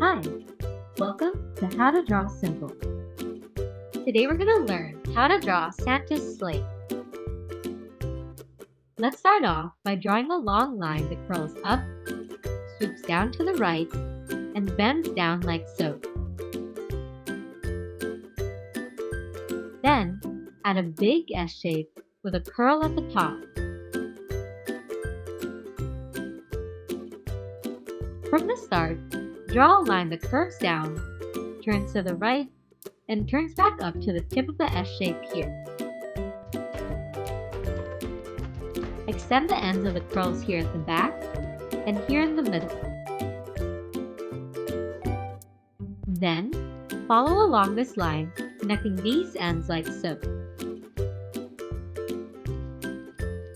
Hi, welcome to How to Draw Simple. Today we're going to learn how to draw Santa's sleigh. Let's start off by drawing a long line that curls up, swoops down to the right, and bends down like so. Then, add a big S shape with a curl at the top. From the start, draw a line that curves down, turns to the right, and turns back up to the tip of the S shape here. Extend the ends of the curls here at the back and here in the middle. Then, follow along this line, connecting these ends like so.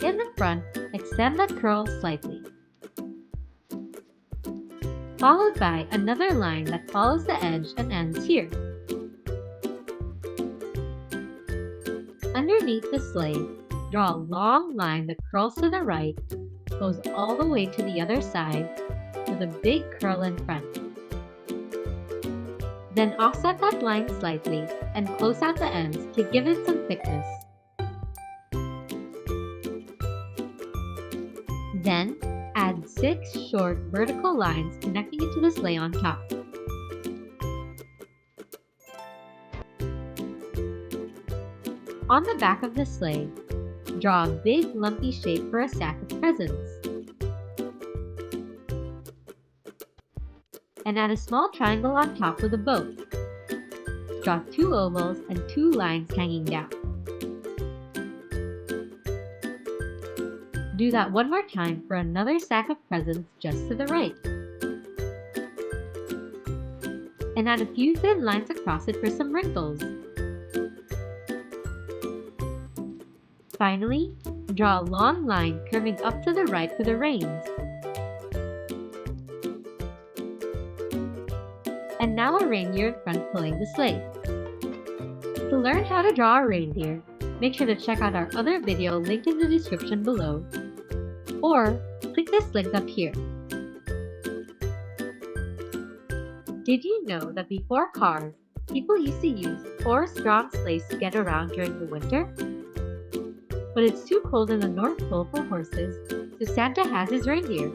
In the front, extend that curl slightly, followed by another line that follows the edge and ends here. Underneath the sleigh, draw a long line that curls to the right, goes all the way to the other side, with a big curl in front. Then offset that line slightly and close out the ends to give it some thickness. Then, add 6 short vertical lines connecting it to the sleigh on top. On the back of the sleigh, draw a big lumpy shape for a sack of presents. And add a small triangle on top with a bow. Draw 2 ovals and 2 lines hanging down. Do that one more time for another sack of presents just to the right. And add a few thin lines across it for some wrinkles. Finally, draw a long line curving up to the right for the reins. And now a reindeer in front pulling the sleigh. To learn how to draw a reindeer, make sure to check out our other video linked in the description below, or click this link up here. Did you know that before cars, people used to use horse-drawn sleighs to get around during the winter? But it's too cold in the North Pole for horses, so Santa has his reindeer.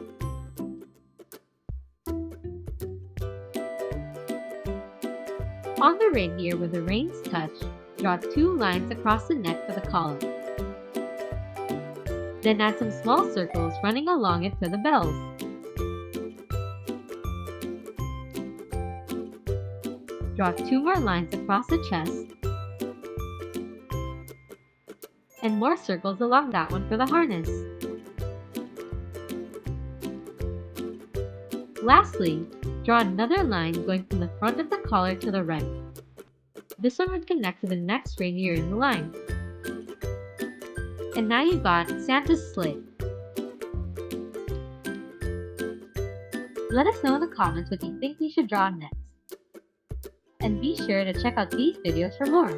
On the reindeer where the reins touch, draw 2 lines across the neck for the collar. Then add some small circles running along it for the bells. Draw 2 more lines across the chest, and more circles along that one for the harness. Lastly, draw another line going from the front of the collar to the right. This one would connect to the next reindeer in the line. And now you've got Santa's sleigh. Let us know in the comments what you think we should draw next. And be sure to check out these videos for more.